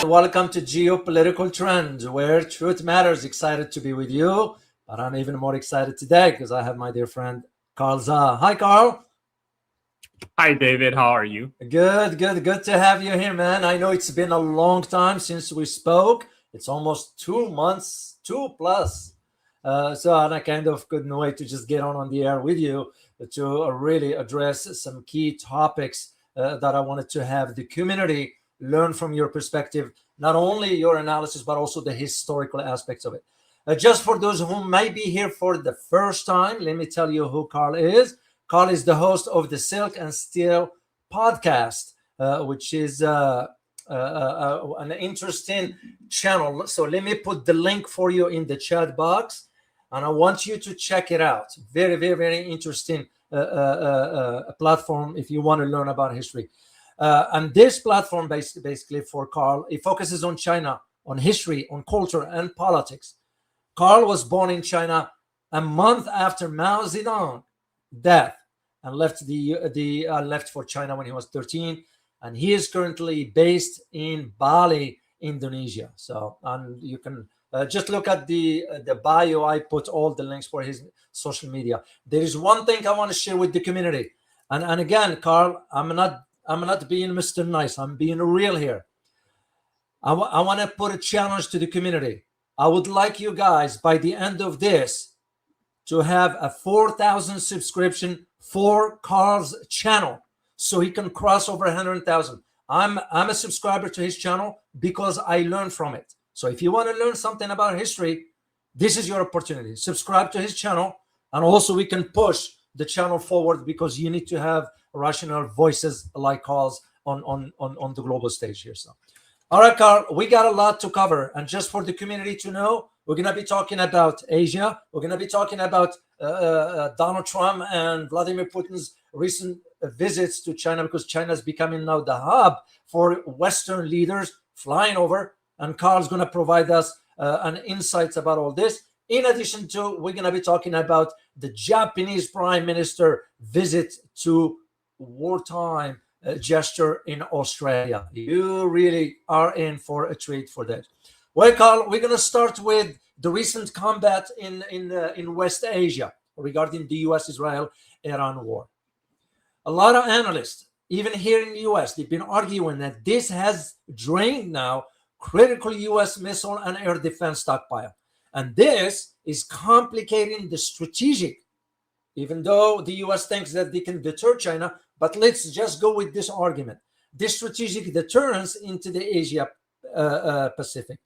welcome to Geopolitical Trends, where truth matters. Excited to be with you, but I'm even more excited today because I have my dear friend Carl Zha. Hi, Carl. Hi, David. How are you? Good to have you here, man. I know it's been a long time since we spoke. It's almost 2 months, two plus. So I kind of couldn't wait to just get on the air with you to really address some key topics that I wanted to have the community learn from your perspective, not only your analysis, but also the historical aspects of it. Just for those who might be here for the first time, let me tell you who Carl is. Carl is the host of the Silk and Steel podcast, which is an interesting channel. So let me put the link for you in the chat box, and I want you to check it out. Very interesting platform if you want to learn about history. And this platform, basically for Carl, it focuses on China, on history, on culture, and politics. Carl was born in China a month after Mao Zedong death and left for China when he was 13, and he is currently based in Bali, Indonesia. So, and you can just look at the bio. I put all the links for his social media. There is one thing I want to share with the community, and again, Carl, I'm not being Mr. Nice. I'm being real here. I want to put a challenge to the community. I would like you guys by the end of this to have a 4,000 subscription for Carl's channel, so he can cross over 100,000. I'm a subscriber to his channel because I learn from it. So if you want to learn something about history, this is your opportunity. Subscribe to his channel, and also we can push the channel forward because you need to have rational voices like Carl's on the global stage here. So, all right, Carl, we got a lot to cover, and just for the community to know, we're going to be talking about Asia. We're going to be talking about Donald Trump and Vladimir Putin's recent visits to China, because China is becoming now the hub for Western leaders flying over. And Carl's going to provide us an insights about all this. In addition to, we're going to be talking about the Japanese Prime Minister visit to wartime gesture in Australia. You really are in for a treat for that. Well, Carl, we're going to start with the recent combat in West Asia regarding the U.S.-Israel-Iran war. A lot of analysts, even here in the U.S., they've been arguing that this has drained now critical U.S. missile and air defense stockpile. And this is complicating the strategic, even though the U.S. thinks that they can deter China, but let's just go with this argument. This strategic deterrence into the Asia Pacific.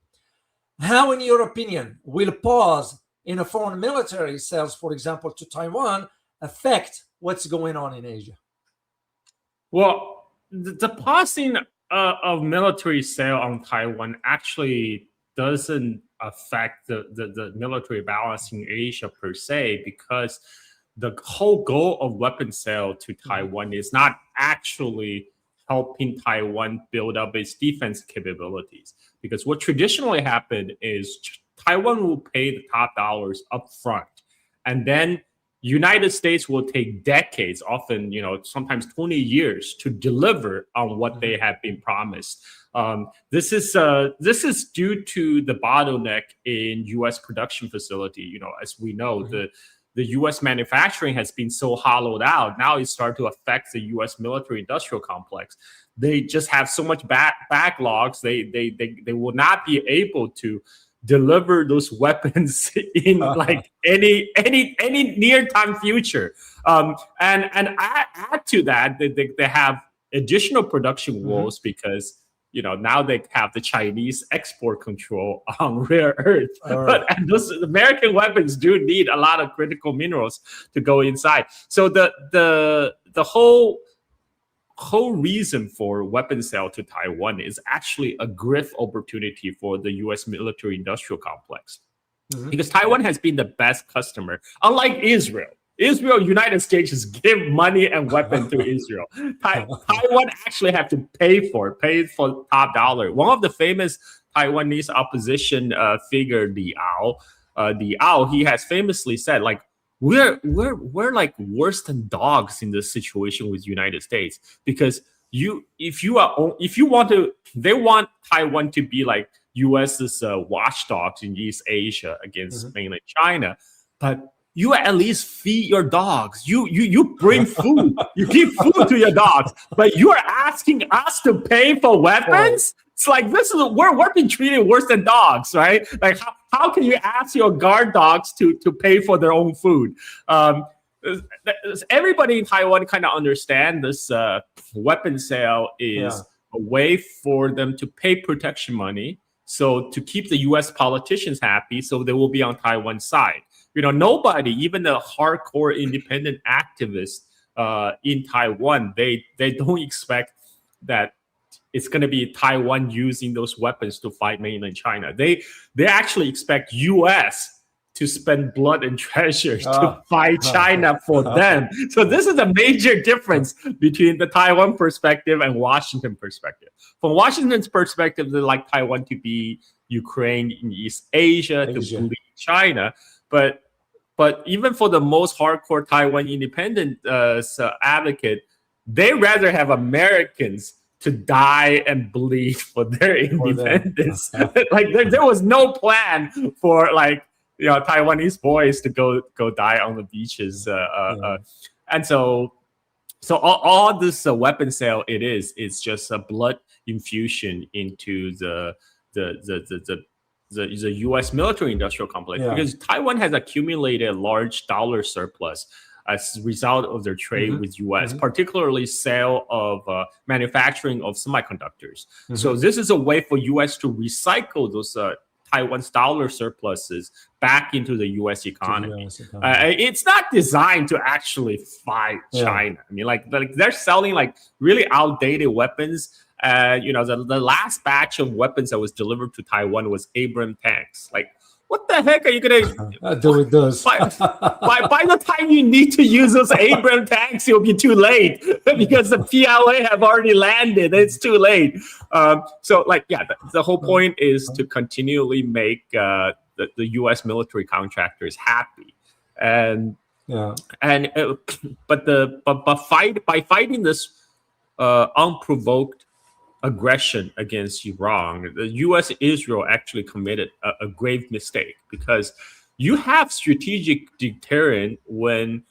How, in your opinion, will pause in a foreign military sales, for example, to Taiwan, affect what's going on in Asia? Well, the pausing of military sale on Taiwan actually doesn't affect the military balance in Asia per se, because the whole goal of weapon sale to Taiwan is not actually helping Taiwan build up its defense capabilities. Because what traditionally happened is Taiwan will pay the top dollars up front, and then United States will take decades, often, sometimes 20 years, to deliver on what they have been promised. This is due to the bottleneck in U.S. production facility. As we know, the U.S. manufacturing has been so hollowed out. Now it's starting to affect the U.S. military-industrial complex. They just have so much backlogs. They will not be able to deliver those weapons in like any near time future. And add to that, they have additional production woes because now they have the Chinese export control on rare earth. Right. And those American weapons do need a lot of critical minerals to go inside. So the whole reason for weapon sale to Taiwan is actually a growth opportunity for the U.S. military-industrial complex, because Taiwan has been the best customer, unlike Israel. United States just give money and weapon to Israel. Taiwan actually have to pay for top dollar. One of the famous Taiwanese opposition figure, Li Ao, he has famously said, like, we're like worse than dogs in this situation with United States, because if you want to, they want Taiwan to be like US's watchdogs in East Asia against mainland China, but you at least feed your dogs. You bring food. You give food to your dogs, but you are asking us to pay for weapons. It's like we're being treated worse than dogs, right? Like how can you ask your guard dogs to pay for their own food? Everybody in Taiwan kind of understand this weapon sale is a way for them to pay protection money, so to keep the U.S. politicians happy, so they will be on Taiwan's side. Nobody, even the hardcore independent activists in Taiwan, they don't expect that it's going to be Taiwan using those weapons to fight mainland China. They actually expect U.S. to spend blood and treasures to fight China for them. So this is a major difference between the Taiwan perspective and Washington perspective. From Washington's perspective, they like Taiwan to be Ukraine in East Asia. To bleed China. But even for the most hardcore Taiwan independent advocate, they rather have Americans to die and bleed for their independence. Like there was no plan for like Taiwanese boys to go die on the beaches, and so all this weapon sale it's just a blood infusion into the U.S. military-industrial complex, because Taiwan has accumulated a large dollar surplus as a result of their trade with U.S., particularly sale of manufacturing of semiconductors. So this is a way for U.S. to recycle those Taiwan's dollar surpluses back into the U.S. economy. It's not designed to actually fight China. I mean, like they're selling like really outdated weapons. The last batch of weapons that was delivered to Taiwan was Abrams tanks. Like, what the heck are you gonna do with those? By the time you need to use those Abrams tanks, it'll be too late because the PLA have already landed. It's too late. The whole point is to continually make the U.S. military contractors happy, by fighting this unprovoked aggression against Iran, the U.S. Israel actually committed a grave mistake, because you have strategic deterrent when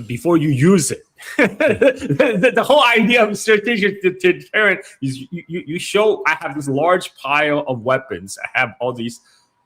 before you use it. The whole idea of strategic deterrent is you show I have this large pile of weapons. I have all these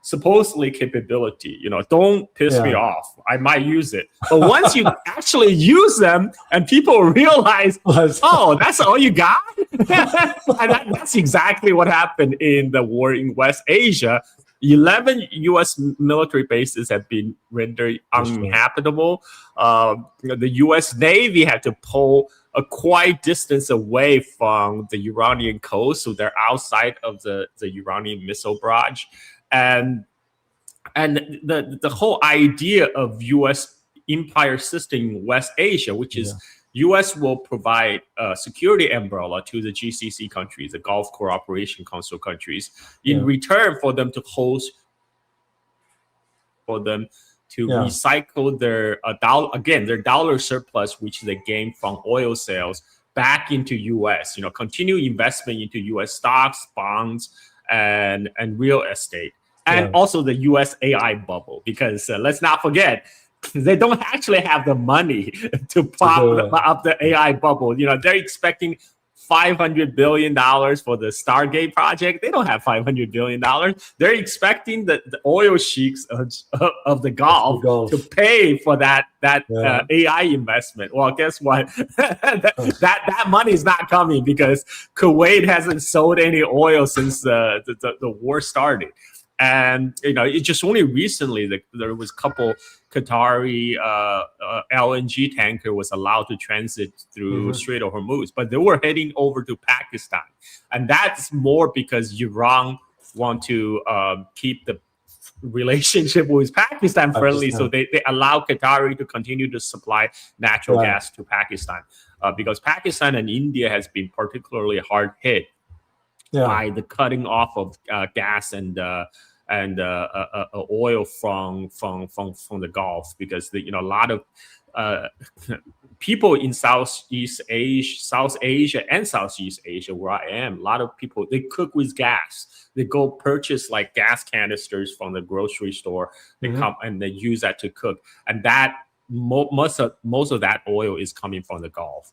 supposedly capability, don't piss me off. I might use it. But once you actually use them and people realize, oh, that's all you got? And that's exactly what happened in the war in West Asia. 11 U.S. military bases have been rendered uninhabitable. The U.S. Navy had to pull a quite distance away from the Iranian coast, so they're outside of the Iranian missile barrage. And the whole idea of U.S. empire system in West Asia, which is U.S. will provide a security umbrella to the GCC countries, the Gulf Cooperation Council countries, in return for them to host, for them to recycle their their dollar surplus, which they gained from oil sales, back into U.S. Continue investment into U.S. stocks, bonds, and real estate. And also the U.S. AI bubble, because let's not forget, they don't actually have the money to prop up the AI bubble. They're expecting $500 billion for the Stargate project. They don't have $500 billion. They're expecting the oil sheiks of the Gulf to pay for that AI investment. Well, guess what? that money is not coming, because Kuwait hasn't sold any oil since the war started. And it's just only recently that there was a couple Qatari LNG tanker was allowed to transit through Strait of Hormuz, but they were heading over to Pakistan, and that's more because Iran want to keep the relationship with Pakistan friendly, so they allow Qatari to continue to supply natural gas to Pakistan, because Pakistan and India has been particularly hard hit by the cutting off of gas and oil from the Gulf, because a lot of people in South Asia and Southeast Asia, where I am, a lot of people, they cook with gas. They go purchase like gas canisters from the grocery store. They come and they use that to cook, and that most of that oil is coming from the Gulf.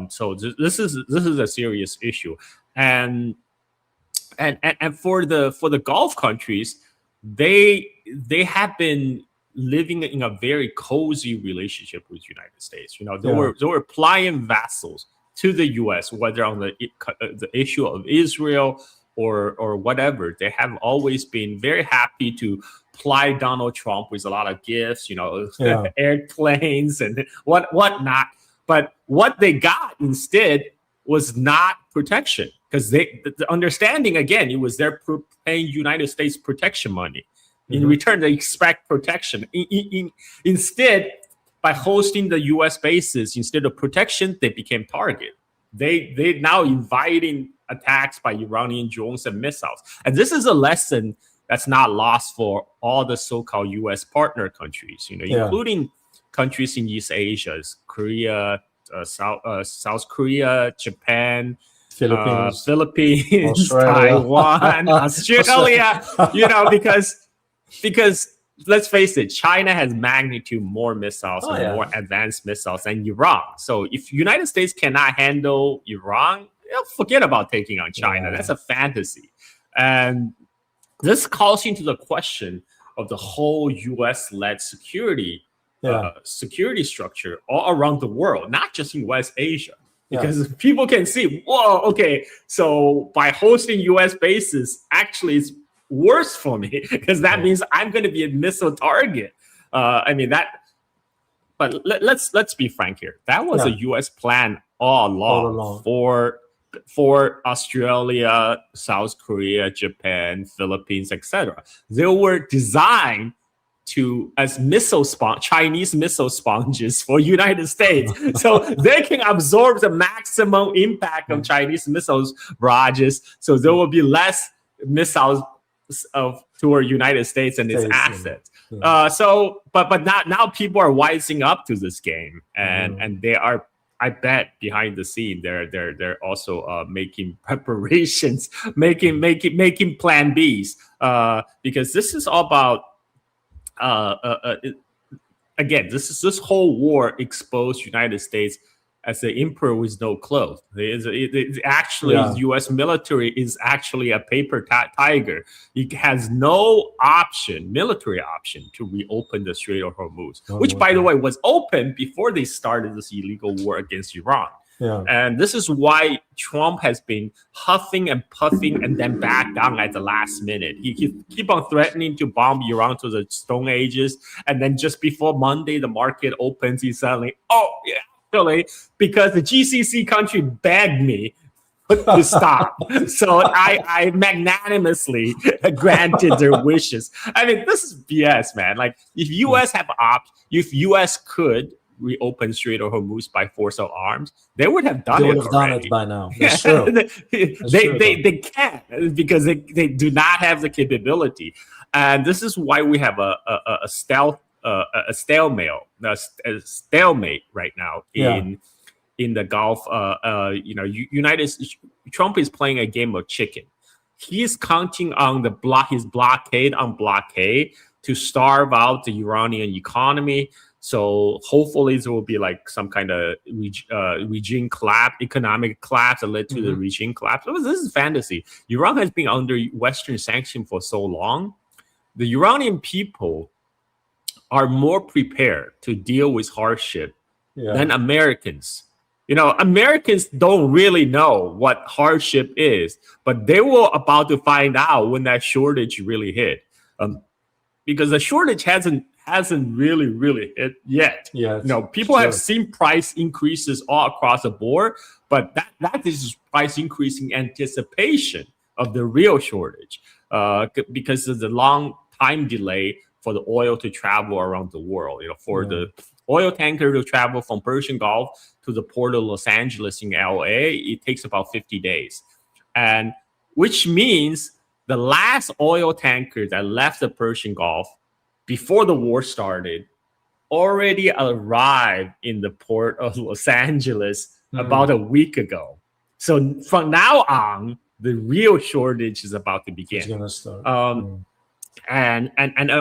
So this is a serious issue, and for the Gulf countries, they have been living in a very cozy relationship with the United States. They were flying vessels to the U.S., whether on the issue of Israel or whatever. They have always been very happy to ply Donald Trump with a lot of gifts, airplanes and whatnot. But what they got instead was not protection, because the understanding, again, it was they're paying United States protection money. In return, they expect protection. Instead, by hosting the U.S. bases, instead of protection, they became target. They now inviting attacks by Iranian drones and missiles. And this is a lesson that's not lost for all the so-called U.S. partner countries, including countries in East Asia, Korea, South Korea, Japan, Philippines, Taiwan, Australia, because let's face it, China has magnitude more missiles and more advanced missiles than Iran. So if United States cannot handle Iran, forget about taking on China. That's a fantasy. And this calls into the question of the whole U.S.-led security structure all around the world, not just in West Asia. Because people can see, whoa, okay, so by hosting U.S. bases, actually it's worse for me, because that means I'm going to be a missile target. But let's be frank here. That was a U.S. plan all along. For Australia, South Korea, Japan, Philippines, etc. They were designed as Chinese missile sponges for United States, so they can absorb the maximum impact of Chinese missiles barrages. So there will be less missiles toward United States and its assets. But now people are wising up to this game, and they are, I bet, behind the scene, they're also making preparations, making plan Bs, because this is all about. Again, this whole war exposed United States as the emperor with no clothes. The U.S. military is actually a paper tiger. It has no military option, to reopen the Strait of Hormuz, which, by the way, was open before they started this illegal war against Iran. And this is why Trump has been huffing and puffing and then back down at the last minute. He keep on threatening to bomb Iran to the Stone Ages, and then just before Monday the market opens, he's suddenly, actually, because the GCC country begged me to stop, so I magnanimously granted their wishes. I mean, this is BS, man. Like, if US could reopen Strait of Hormuz by force of arms, they would have done it by now. That's true. They can't, because they do not have the capability. And this is why we have a stalemate right now in the Gulf. Trump is playing a game of chicken. He's counting on his blockade to starve out the Iranian economy. So hopefully there will be like some kind of regime collapse, economic collapse that led to the regime collapse. This is fantasy. Iran has been under Western sanction for so long. The Iranian people are more prepared to deal with hardship than Americans. Americans don't really know what hardship is, but they were about to find out when that shortage really hit, because the shortage hasn't really hit yet. People have seen price increases all across the board, but that is price increase in anticipation of the real shortage, because of the long time delay for the oil to travel around the world. For the oil tanker to travel from Persian Gulf to the port of Los Angeles in LA, it takes about 50 days. And which means the last oil tanker that left the Persian Gulf before the war started already arrived in the port of Los Angeles about a week ago. So from now on, the real shortage is about to It's begin. gonna start. And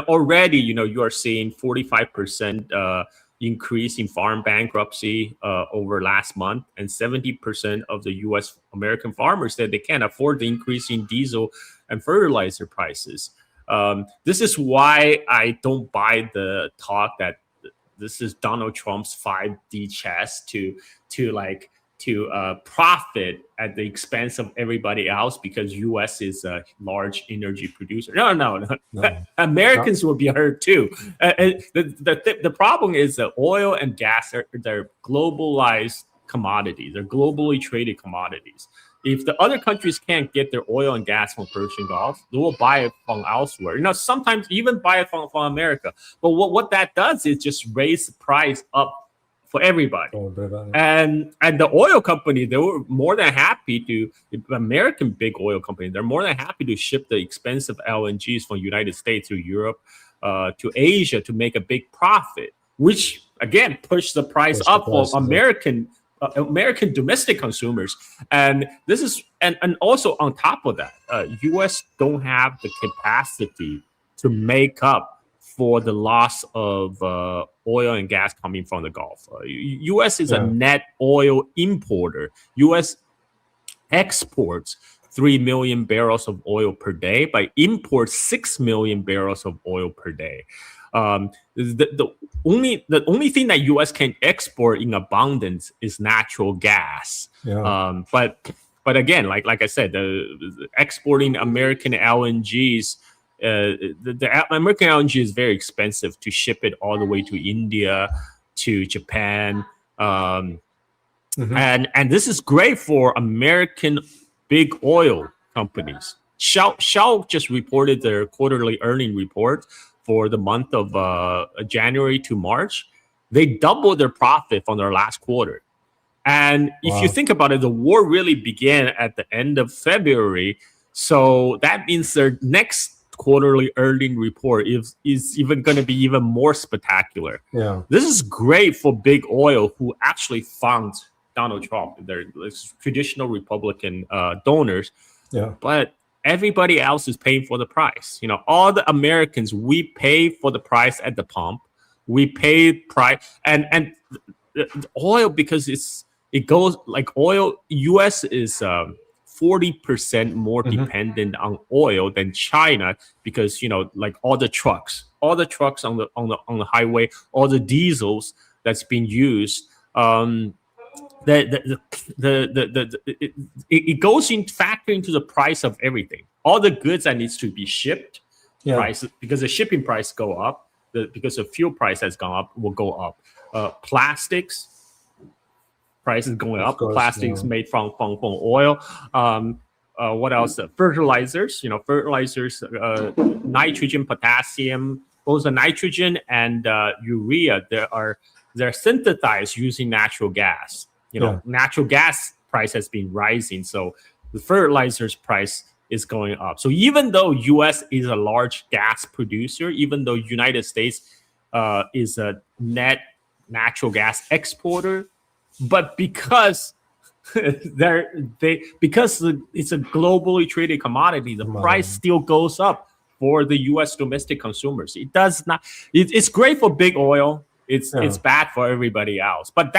already, you are seeing 45% increase in farm bankruptcy over last month, and 70% of the U.S. American farmers said they can't afford the increase in diesel and fertilizer prices. This is why I don't buy the talk that this is Donald Trump's 5D chess to profit at the expense of everybody else because U.S. is a large energy producer. No. Americans will be hurt too. The problem is that oil and gas they're globalized commodities. They're globally traded commodities. If the other countries can't get their oil and gas from Persian Gulf, they will buy it from elsewhere. Sometimes even buy it from America. But what that does is just raise the price up for everybody. And the oil company, they were more than happy to, the American big oil company, they're more than happy to ship the expensive LNGs from United States to Europe, to Asia to make a big profit, which again pushed the price up for American domestic consumers. And this is and also on top of that, US don't have the capacity to make up for the loss of oil and gas coming from the Gulf. US is a net oil importer. US exports 3 million barrels of oil per day, but imports 6 million barrels of oil per day. The only thing that U.S. can export in abundance is natural gas. But again, like I said, the exporting American LNGs, the American LNG is very expensive to ship it all the way to India, to Japan, and this is great for American big oil companies. Shell just reported their quarterly earning report for the month of January to March. They doubled their profit from their last quarter. And if you think about it, the war really began at the end of February. So that means their next quarterly earning report is even going to be even more spectacular. This is great for big oil who actually fund Donald Trump. They're traditional Republican donors. But everybody else is paying for the price. All the Americans, we pay for the price at the pump. We pay price and the oil, because it goes like oil. U.S. is 40% more dependent on oil than China because like all the trucks on the highway, all the diesels that's being used. It goes in factor into the price of everything. All the goods that needs to be shipped, prices, because the shipping price go up, because the fuel price has gone up, will go up. Plastics prices going up. Plastics made from oil. What else? Fertilizers. Fertilizers, nitrogen, potassium. Both the nitrogen and urea, they're synthesized using natural gas. Natural gas price has been rising, so the fertilizers price is going up. So even though U.S. is a large gas producer, even though United States is a net natural gas exporter, but because because it's a globally traded commodity, the price still goes up for the U.S. domestic consumers. It does not. It's great for big oil. It's bad for everybody else. But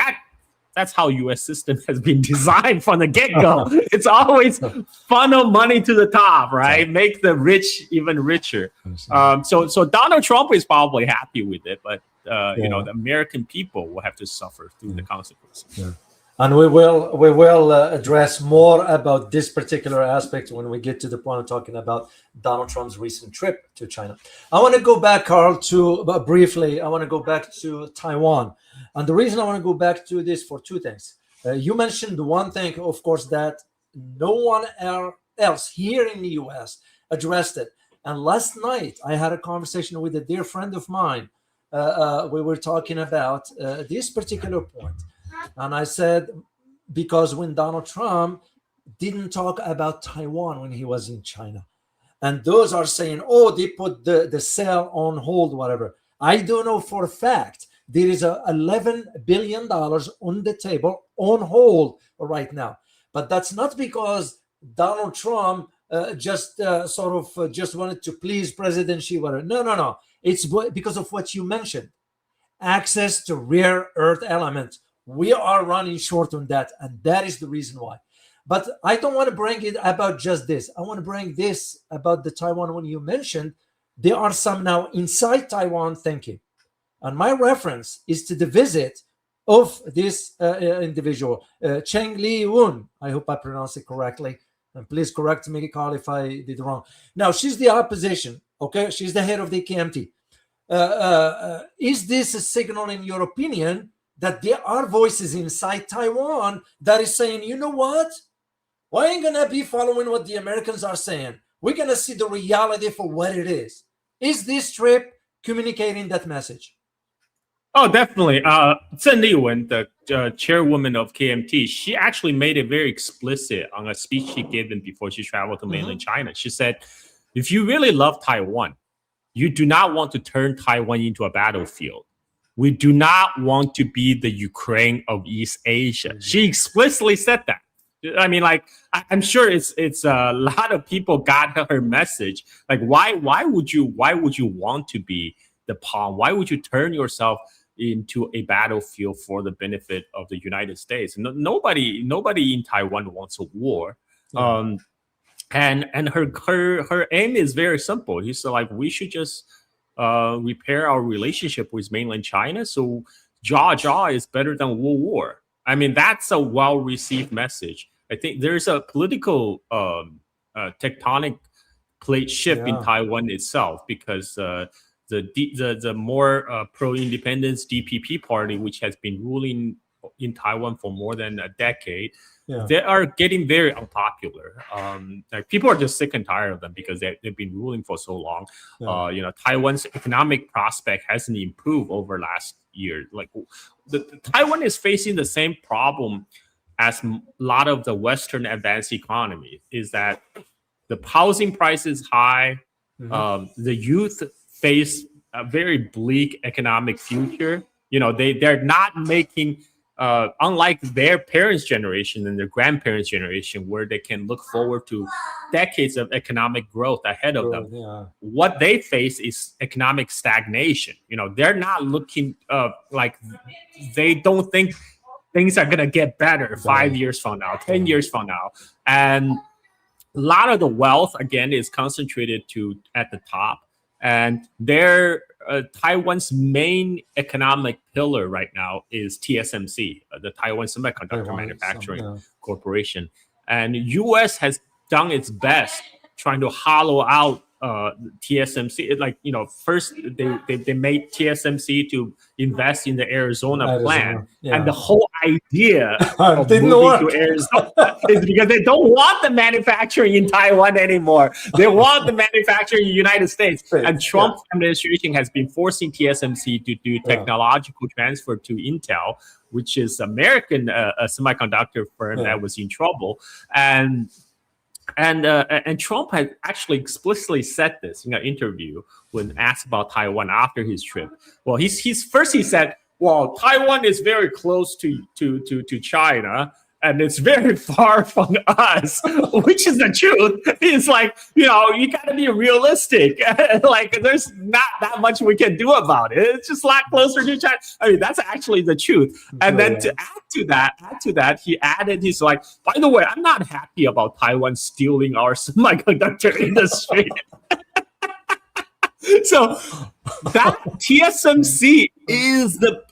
that's how U.S. system has been designed from the get-go. It's always funnel money to the top, right? Make the rich even richer. So Donald Trump is probably happy with it, but the American people will have to suffer through the consequences. And we will address more about this particular aspect when we get to the point of talking about Donald Trump's recent trip to China. I want to go back, Carl, briefly. I want to go back to Taiwan. And the reason I want to go back to this for two things. You mentioned one thing, of course, that no one else here in the U.S. addressed it. And last night, I had a conversation with a dear friend of mine. We were talking about this particular point. And I said, because when Donald Trump didn't talk about Taiwan when he was in China, and those are saying, oh, they put the sale on hold, whatever. I don't know for a fact There is a $11 billion on the table on hold right now. But that's not because Donald Trump just just wanted to please President Xi. No. It's because of what you mentioned, access to rare earth elements. We are running short on that, and that is the reason why. But I don't want to bring it about just this. I want to bring this about the Taiwan when you mentioned there are some now inside Taiwan thinking. And my reference is to the visit of this individual, Cheng Li Wun. I hope I pronounced it correctly. And please correct me, Carl, if I did wrong. Now, she's the opposition, okay? She's the head of the KMT. Is this a signal, in your opinion, that there are voices inside Taiwan that is saying, you know what? We ain't going to be following what the Americans are saying. We're going to see the reality for what it is. Is this trip communicating that message? Oh, definitely. Zheng Liwen, the chairwoman of KMT, she actually made it very explicit on a speech she given before she traveled to mainland China. She said, if you really love Taiwan, you do not want to turn Taiwan into a battlefield. We do not want to be the Ukraine of East Asia. She explicitly said that. I mean, like, I'm sure it's a lot of people got her message. Like, why would you want to be the pawn? Why would you turn yourself into a battlefield for the benefit of the United States? Nobody in Taiwan wants a war. Yeah. And her aim is very simple. He's like, we should just repair our relationship with mainland China. So jaw is better than war. I mean, that's a well-received message. I think there's a political tectonic plate shift in Taiwan itself, because the more pro-independence DPP party, which has been ruling in Taiwan for more than a decade, they are getting very unpopular. Like, people are just sick and tired of them because they've been ruling for so long. Taiwan's economic prospect hasn't improved over last year. Like, Taiwan is facing the same problem as a lot of the Western advanced economies, is that the housing price is high. The youth face a very bleak economic future. They're not making, unlike their parents' generation and their grandparents' generation, where they can look forward to decades of economic growth ahead of them. What they face is economic stagnation. They're not looking like, they don't think things are going to get better 5 years from now, 10 years from now. And a lot of the wealth, again, is concentrated at the top. And Taiwan's main economic pillar right now is TSMC, the Taiwan Semiconductor Manufacturing Corporation. And U.S. has done its best trying to hollow out TSMC. First they made TSMC to invest in the Arizona plant, and the whole idea of moving to Arizona is because they don't want the manufacturing in Taiwan anymore. They want the manufacturing in the United States. And Trump administration has been forcing TSMC to do technological transfer to Intel, which is American semiconductor firm that was in trouble. And Trump had actually explicitly said this in an interview when asked about Taiwan after his trip. Well, he said, well, Taiwan is very close to China, and it's very far from us, which is the truth. It's like, you got to be realistic. Like, there's not that much we can do about it. It's just a lot closer to China. I mean, that's actually the truth. And then to add to that, he added, he's like, by the way, I'm not happy about Taiwan stealing our semiconductor industry. So that TSMC is the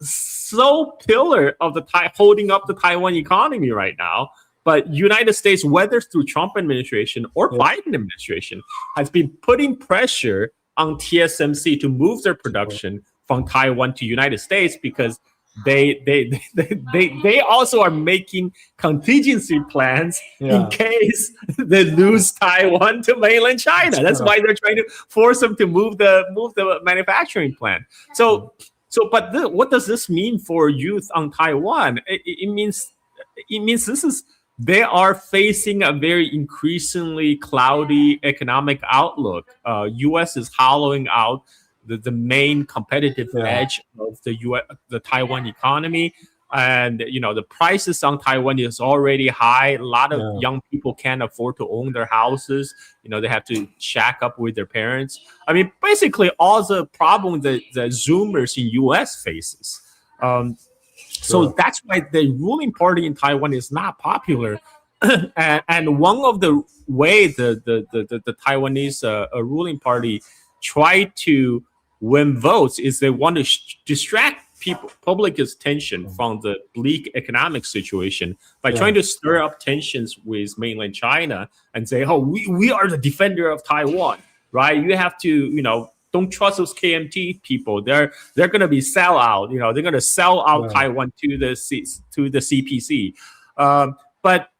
sole pillar of holding up the Taiwan economy right now. But United States, whether through Trump administration or Biden administration, has been putting pressure on TSMC to move their production from Taiwan to United States, because they also are making contingency plans in case they lose Taiwan to mainland China. That's why they're trying to force them to move the manufacturing plant. But what does this mean for youth on Taiwan? It means they are facing a very increasingly cloudy economic outlook. U.S. is hollowing out the main competitive Yeah. edge of the Taiwan economy. And the prices on Taiwan is already high. A lot of Yeah. young people can't afford to own their houses. They have to shack up with their parents. I mean, basically all the problems that the Zoomers in US faces. So Sure. that's why the ruling party in Taiwan is not popular. And one of the way the Taiwanese ruling party try to win votes is they want to distract public attention from the bleak economic situation by trying to stir up tensions with mainland China and say, oh, we are the defender of Taiwan, right? You have to, don't trust those KMT people. They're going to be sell out. They're going to sell out Taiwan to the CPC. But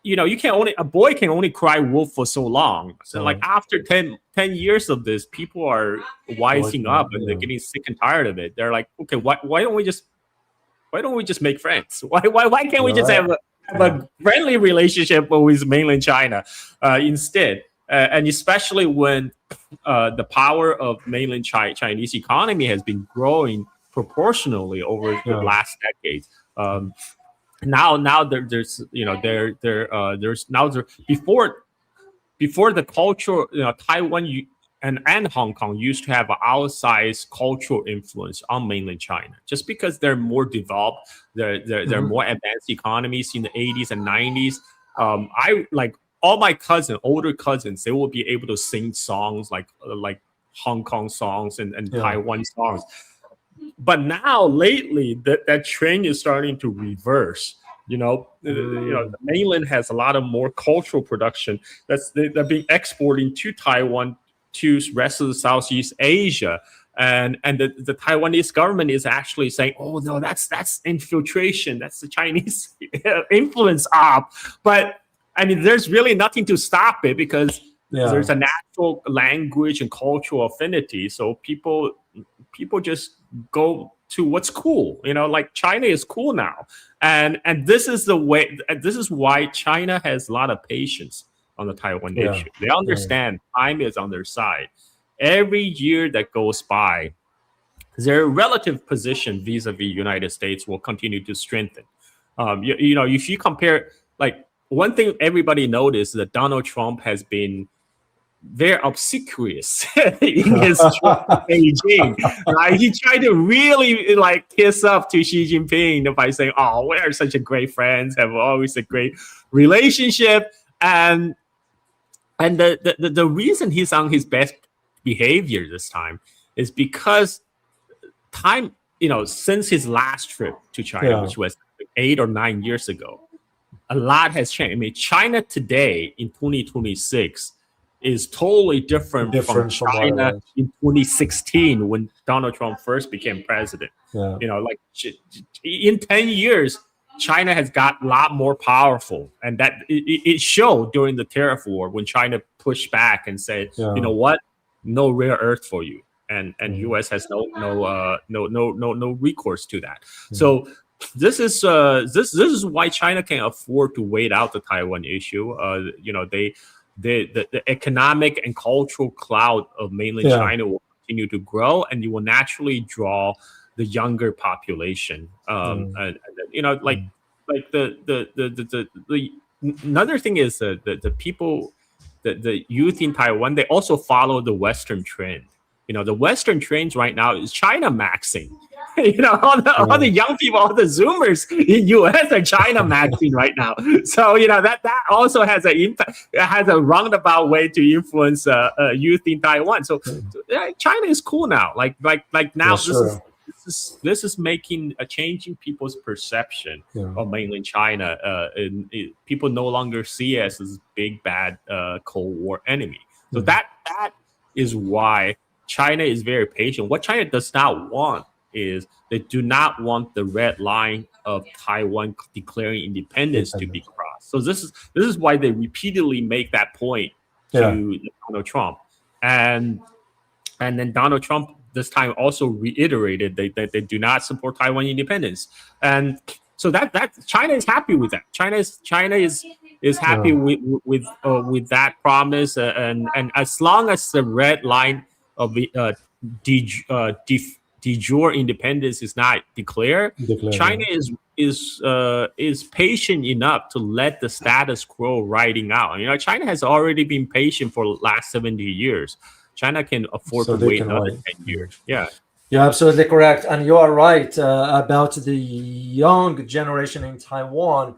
a boy can only cry wolf for so long. So like after 10 years of this, people are wising up and they're getting sick and tired of it. They're like, okay, why don't we just make friends? Why can't we just have a friendly relationship with mainland China instead? And especially when the power of mainland Chinese economy has been growing proportionally over the last decade. Now there's before the culture, Taiwan and Hong Kong used to have an outsized cultural influence on mainland China, just because they're more developed, they're more advanced economies in the 80s and 90s. I like all my older cousins, they will be able to sing songs like Hong Kong songs and Taiwan songs. But now lately that trend is starting to reverse. The mainland has a lot of more cultural production they're being exporting to Taiwan, to the rest of the Southeast Asia. And the Taiwanese government is actually saying, oh no, that's infiltration, that's the Chinese influence up. But I mean, there's really nothing to stop it, because there's a natural language and cultural affinity. So people just go to what's cool. Like China is cool now. And this is the way, this is why China has a lot of patience on the Taiwan issue. They understand time is on their side. Every year that goes by, their relative position vis-a-vis United States will continue to strengthen. If you compare, like, one thing everybody noticed that Donald Trump has been very obsequious in his trip to Beijing. He tried to really kiss up to Xi Jinping by saying, "Oh, we are such a great friends, have always a great relationship." And the reason he's on his best behavior this time is because since his last trip to China, which was 8 or 9 years ago, a lot has changed. I mean, China today in 2026 is totally different from China in 2016 when Donald Trump first became president. In 10 years, China has got a lot more powerful, and that it showed during the tariff war when China pushed back and said, you know what, no rare earth for you, and U.S. has no recourse to that. So this is why China can afford to wait out the Taiwan issue. The economic and cultural cloud of mainland China will continue to grow, and you will naturally draw the younger population. Another thing is the people, the youth in Taiwan, they also follow the Western trend. The Western trends right now is China maxing. All the young people, all the Zoomers in US are China maxing right now. So that also has an impact. It has a roundabout way to influence youth in Taiwan. So China is cool now. Like now, this is making a changing people's perception of mainland China. People no longer see us as big bad Cold War enemy. So that is why China is very patient. What China does not want is they do not want the red line of Taiwan declaring independence to be crossed. So this is why they repeatedly make that point to Donald Trump, and then Donald Trump this time also reiterated that they do not support Taiwan independence, and so that China is happy with that. China is happy with that promise, and as long as the red line of the de jure independence is not declared, China is patient enough to let the status quo riding out. China has already been patient for the last 70 years. China can afford So to they wait can another wait. 10 years. Yeah. You're absolutely correct. And you are right about the young generation in Taiwan.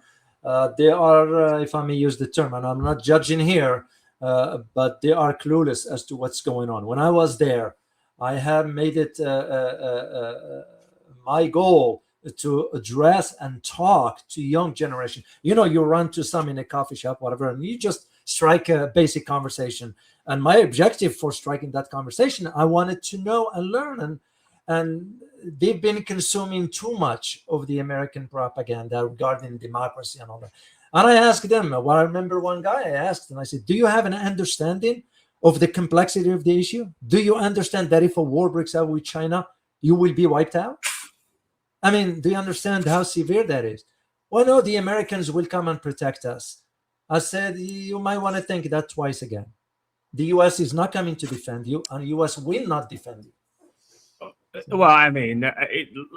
They are, if I may use the term, and I'm not judging here, but they are clueless as to what's going on. When I was there, I have made it my goal to address and talk to young generation. You run to some in a coffee shop, whatever, and you just strike a basic conversation. And my objective for striking that conversation, I wanted to know and learn. And they've been consuming too much of the American propaganda regarding democracy and all that. And I asked them, well, I remember one guy I asked, and I said, do you have an understanding of the complexity of the issue? Do you understand that if a war breaks out with China, you will be wiped out? I mean, do you understand how severe that is? Well, no, the Americans will come and protect us. I said, you might want to think that twice again. The U.S. is not coming to defend you, and the U.S. will not defend you. Well, I mean,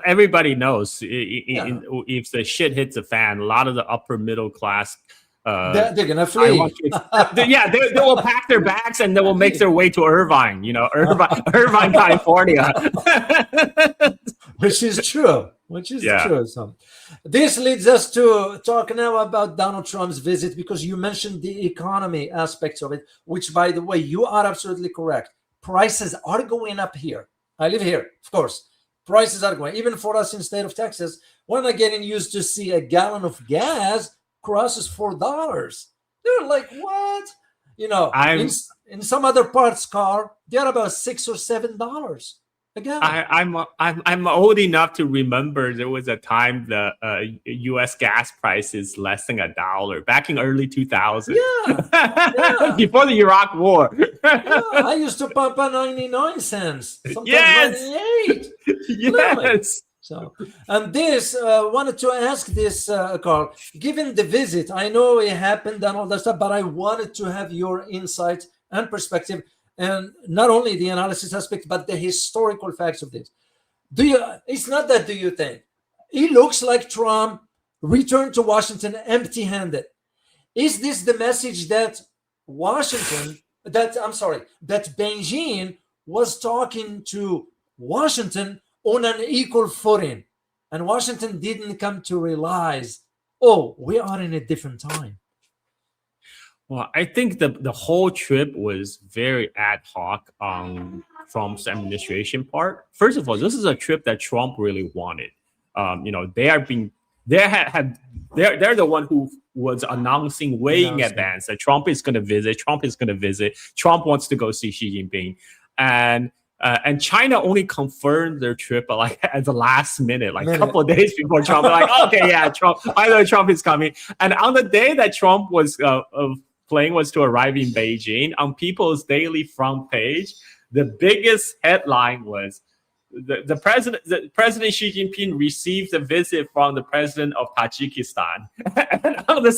everybody knows if the shit hits the fan, a lot of the upper middle class, they're gonna flee. They will pack their bags and they will make their way to Irvine, Irvine, California. Which is true. True. So this leads us to talk now about Donald Trump's visit, because you mentioned the economy aspects of it, which, by the way, you are absolutely correct. Prices are going up here. I live here, of course. Prices are going. Even for us in the state of Texas, we're not getting used to see a gallon of gas crosses $4. They're like, what? In some other parts, Carl, they're about $6 or $7 a gallon. I'm old enough to remember there was a time the U.S. gas price is less than $1 back in early 2000. Yeah. Before the Iraq War. I used to pump at 99 cents. Sometimes 98. Yes. So, and this, wanted to ask this, Carl, given the visit, I know it happened and all that stuff, but I wanted to have your insight and perspective, and not only the analysis aspect, but the historical facts of this. It's not that, do you think? It looks like Trump returned to Washington empty-handed. Is this the message that Beijing was talking to Washington on an equal footing, and Washington didn't come to realize, we are in a different time? Well, I think the whole trip was very ad hoc on Trump's administration part. First of all, this is a trip that Trump really wanted. They're the one who was announcing way in advance that Trump is going to visit. Trump wants to go see Xi Jinping, and China only confirmed their trip at the last minute, a couple of days before Trump. Okay, yeah, Trump. I know Trump is coming. And on the day that Trump was plane was to arrive in Beijing, on People's Daily front page, the biggest headline was the President Xi Jinping received a visit from the president of Tajikistan. And on the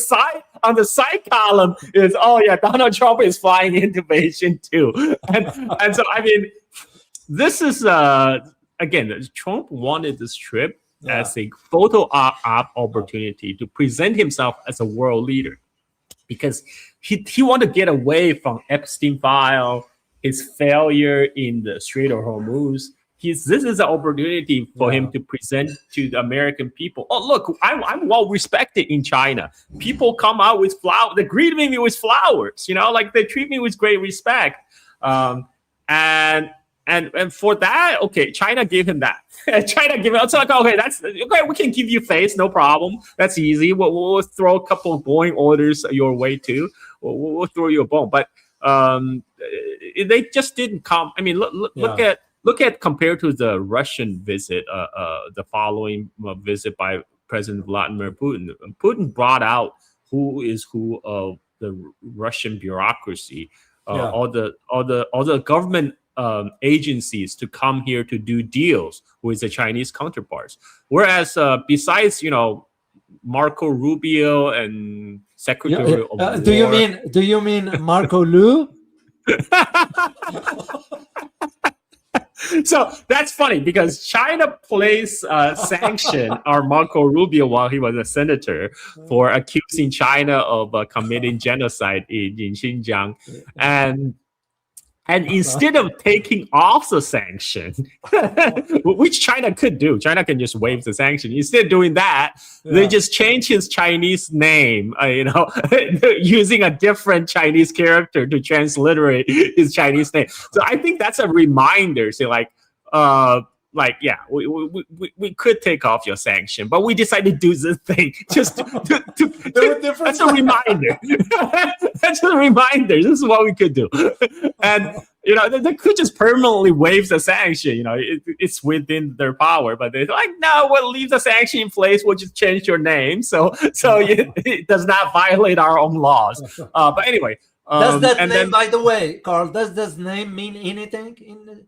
side column is, Donald Trump is flying into Beijing too. And so, I mean, this is again, Trump wanted this trip as a photo op opportunity to present himself as a world leader, because he wanted to get away from Epstein file, his failure in the Strait of Hormuz. This is an opportunity for him to present to the American people. Oh, look, I'm well respected in China. People come out with flowers. They greet me with flowers. They treat me with great respect. And for that, okay, China gave him that. China gave him. It's okay. We can give you face, no problem. That's easy. We'll throw a couple of Boeing orders your way too. We'll throw you a bone. But they just didn't come. I mean, look at compared to the Russian visit, the following visit by President Vladimir Putin. Putin brought out who is who of the Russian bureaucracy, all the government agencies to come here to do deals with the Chinese counterparts. Whereas besides, Marco Rubio and Secretary of War. Do you mean Marco Lu? So that's funny because China placed sanction on Marco Rubio while he was a senator for accusing China of committing genocide in Xinjiang. And instead of taking off the sanction, which China could do, China can just waive the sanction. Instead of doing that, they just change his Chinese name, using a different Chinese character to transliterate his Chinese name. So I think that's a reminder. So we could take off your sanction, but we decided to do this thing just that's a reminder. That's a reminder. This is what we could do. And they could just permanently waive the sanction. It's within their power, but they're like, no, we'll leave the sanction in place. We'll just change your name, so it does not violate our own laws. But anyway. Does that name, by the way, Carl? Does this name mean anything?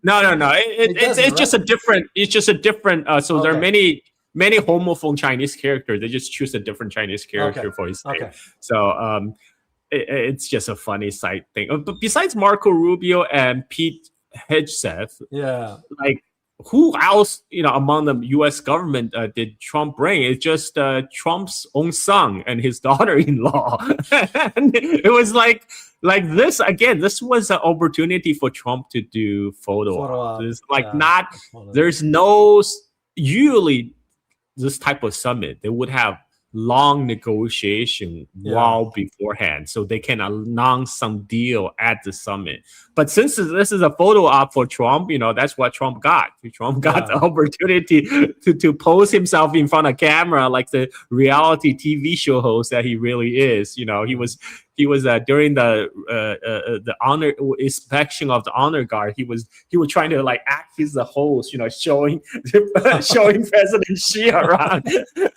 No. It's just a different. It's just a different. So there are many homophone Chinese characters. They just choose a different Chinese character for his name. So it's just a funny side thing. But besides Marco Rubio and Pete Hegseth, who else, among the U.S. government did Trump bring? It's just Trump's own son and his daughter-in-law. And it was like this again. This was an opportunity for Trump to do photo op. It's there's no usually this type of summit. They would have long negotiation while beforehand, so they can announce some deal at the summit. But since this is a photo op for Trump, that's what Trump got. Trump got the opportunity to pose himself in front of camera like the reality TV show host that he really is. He was during the honor inspection of the honor guard. He was trying to act as the host, showing President Xi around.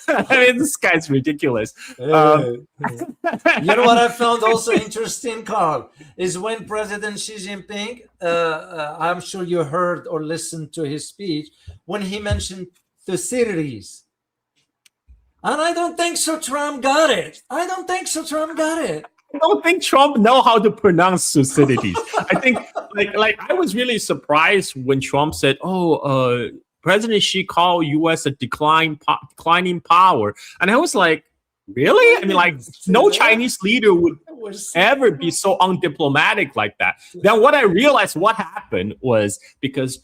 I mean, this guy's ridiculous. You know what I found also interesting, Carl, is when President Xi Jinping, I'm sure you heard or listened to his speech, when he mentioned Thucydides. And I don't think so Trump got it. I don't think Trump know how to pronounce Thucydides. I think I was really surprised when Trump said, President Xi called U.S. a declining power. And I was like, really? I mean, no Chinese leader would ever be so undiplomatic like that. Then what I realized what happened was because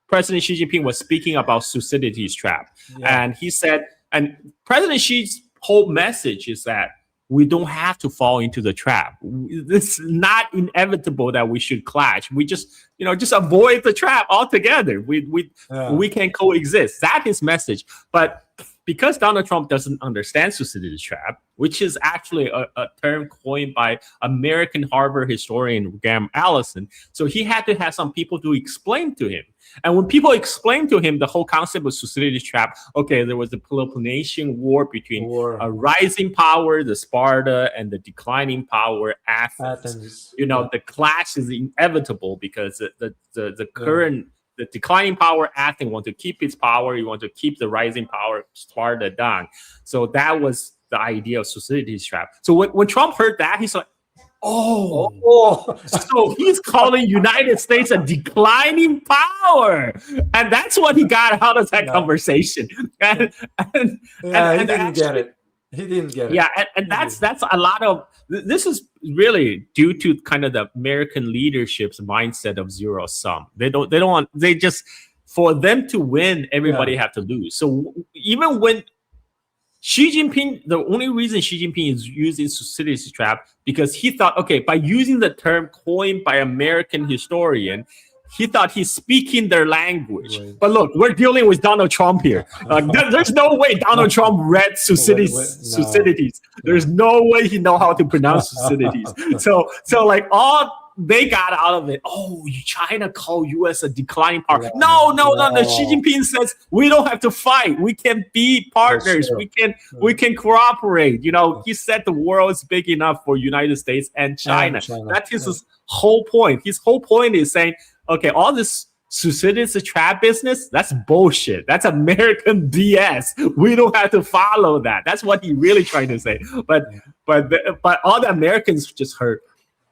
President Xi Jinping was speaking about Thucydides trap. And he said, and President Xi's whole message is that we don't have to fall into the trap. It's not inevitable that we should clash. We just avoid the trap altogether. We can coexist. That is message. But because Donald Trump doesn't understand Thucydides trap, which is actually a term coined by American Harvard historian Graham Allison, so he had to have some people to explain to him. And when people explained to him the whole concept of Thucydides trap, there was the Peloponnesian War between a rising power, the Sparta, and the declining power, Athens. The clash is inevitable because the current, the declining power, Athens, want to keep its power. You want to keep the rising power, Sparta, down. So that was the idea of Thucydides trap. So when Trump heard that, he's like, so he's calling United States a declining power, and that's what he got out of that conversation. And he didn't get it. Yeah, and that's a lot of this is really due to kind of the American leadership's mindset of zero sum. They just for them to win, everybody have to lose. So even when Xi Jinping, the only reason Xi Jinping is using Thucydides trap because he thought, by using the term coined by American historian, he thought he's speaking their language. Right. But look, we're dealing with Donald Trump here. There's no way Donald Trump read Thucydides. There's no way he know how to pronounce Thucydides. So all they got out of it, China called U.S. a declining power. Yeah. No. Xi Jinping says we don't have to fight. We can be partners. Sure. We can cooperate. He said the world is big enough for United States and China. That is his whole point. His whole point is saying, all this Thucydides trap business, that's bullshit. That's American BS. We don't have to follow that. That's what he really trying to say. But all the Americans just heard,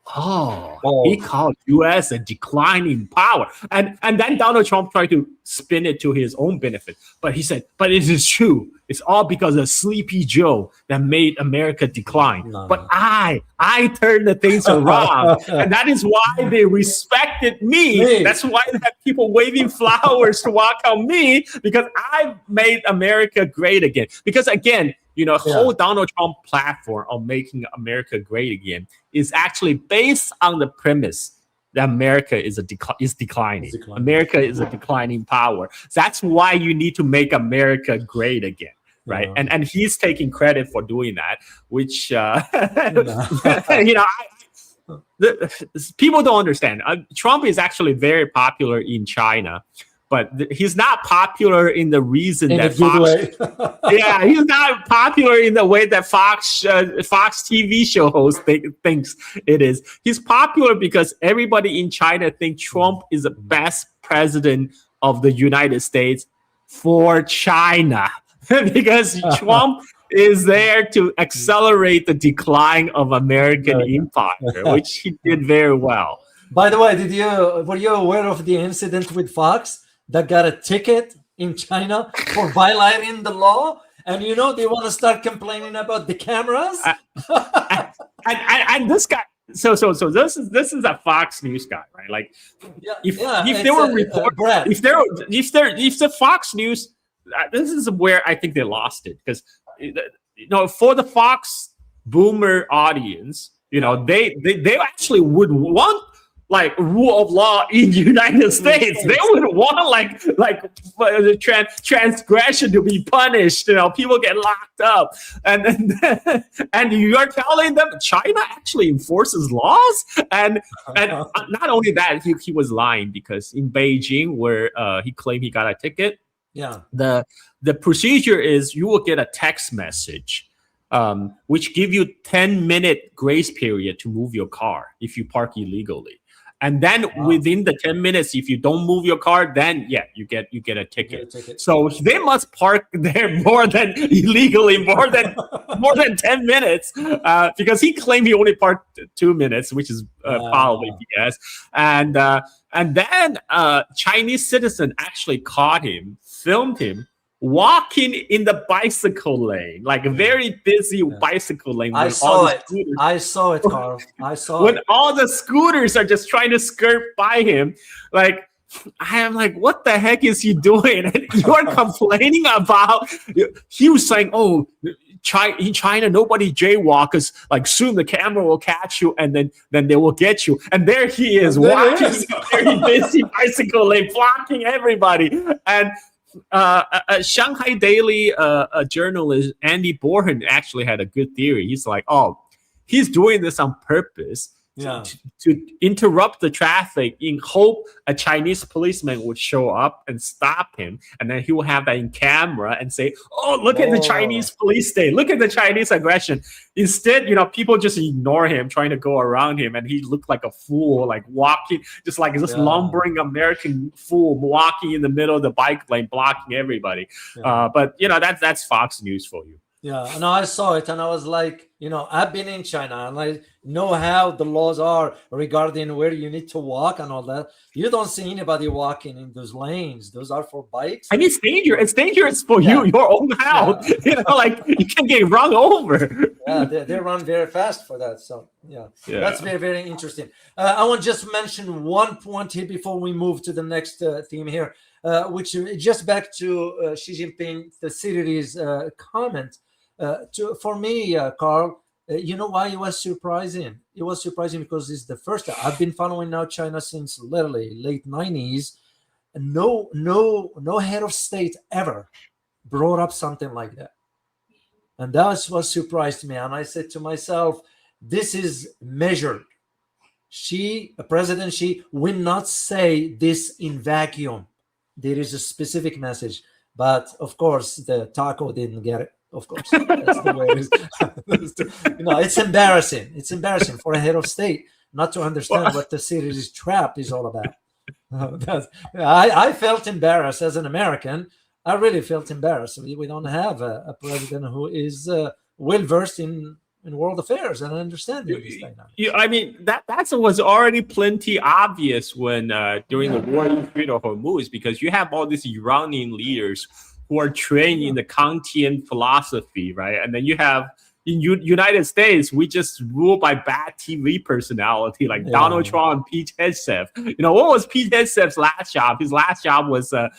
He called U.S. a declining power. And then Donald Trump tried to spin it to his own benefit. But he said, but it is true. It's all because of Sleepy Joe that made America decline. But I turned the things around. And that is why they respected me. That's why they had people waving flowers to welcome me, because I made America great again. Because again, whole Donald Trump platform of making America great again is actually based on the premise that America is declining. America is a declining power. That's why you need to make America great again, right? And he's taking credit for doing that, which people don't understand. Trump is actually very popular in China. But he's not popular in the reason that Fox. He's not popular in the way that Fox TV show host thinks it is. He's popular because everybody in China thinks Trump is the best president of the United States for China, because Trump is there to accelerate the decline of American empire, which he did very well. By the way, were you aware of the incident with Fox that got a ticket in China for violating the law? And they want to start complaining about the cameras. And this guy, so this is a Fox News guy, right? Like, if they were reporting, if the Fox News, this is where I think they lost it, because for the Fox boomer audience, they actually would want like rule of law in the United States. They would want like transgression to be punished. People get locked up, and you're telling them China actually enforces laws. And not only that, he was lying, because in Beijing, where he claimed he got a ticket, the procedure is you will get a text message, which give you 10-minute grace period to move your car if you park illegally. And then within the 10 minutes, if you don't move your car, then you get a ticket. So they must park there more than 10 minutes, because he claimed he only parked 2 minutes, which is probably BS. And then Chinese citizen actually caught him, filmed him walking in the bicycle lane, like a very busy bicycle lane. I saw it, Carl. When all the scooters are just trying to skirt by him, like, I am like, what the heck is he doing? And you're complaining about, he was saying, oh, in China, nobody jaywalks. Like, soon the camera will catch you, and then they will get you. And there he is, walking in a very busy bicycle lane, blocking everybody. And Shanghai Daily journalist Andy Borhan actually had a good theory. He's like, he's doing this on purpose to interrupt the traffic in hope a Chinese policeman would show up and stop him. And then he will have that in camera and say, look at the Chinese police state. Look at the Chinese aggression. Instead, people just ignore him, trying to go around him. And he looked like a fool, like walking, just like this lumbering American fool walking in the middle of the bike lane, blocking everybody. But, that's Fox News for you. Yeah, and I saw it, and I was like, I've been in China, and I know how the laws are regarding where you need to walk and all that. You don't see anybody walking in those lanes. Those are for bikes. I mean, it's dangerous. It's dangerous for you, your own house. Like, you can get run over. Yeah, they run very fast for that. So, that's very, very interesting. I want to just mention one point here before we move to the next theme here, which just back to Xi Jinping, the series comment. For me, Carl, you know why it was surprising? It was surprising because it's the first time. I've been following now China since literally late 90s. No head of state ever brought up something like that. And that's what surprised me. And I said to myself, this is measured. President Xi will not say this in vacuum. There is a specific message. But of course, the taco didn't get it. Of course, that's the way it is. It's embarrassing. It's embarrassing for a head of state not to understand what the series Trapped is all about. I felt embarrassed as an American. I really felt embarrassed. We don't have a president who is well versed in in world affairs and understanding these dynamics. I mean, that was already plenty obvious when during the war in Strait of Hormuz, because you have all these Iranian leaders who are trained in the Kantian philosophy, right? And then you have in United States, we just rule by bad TV personality like Donald Trump and Pete Hegseth. You know, what was Pete Hegseth's last job? His last job was a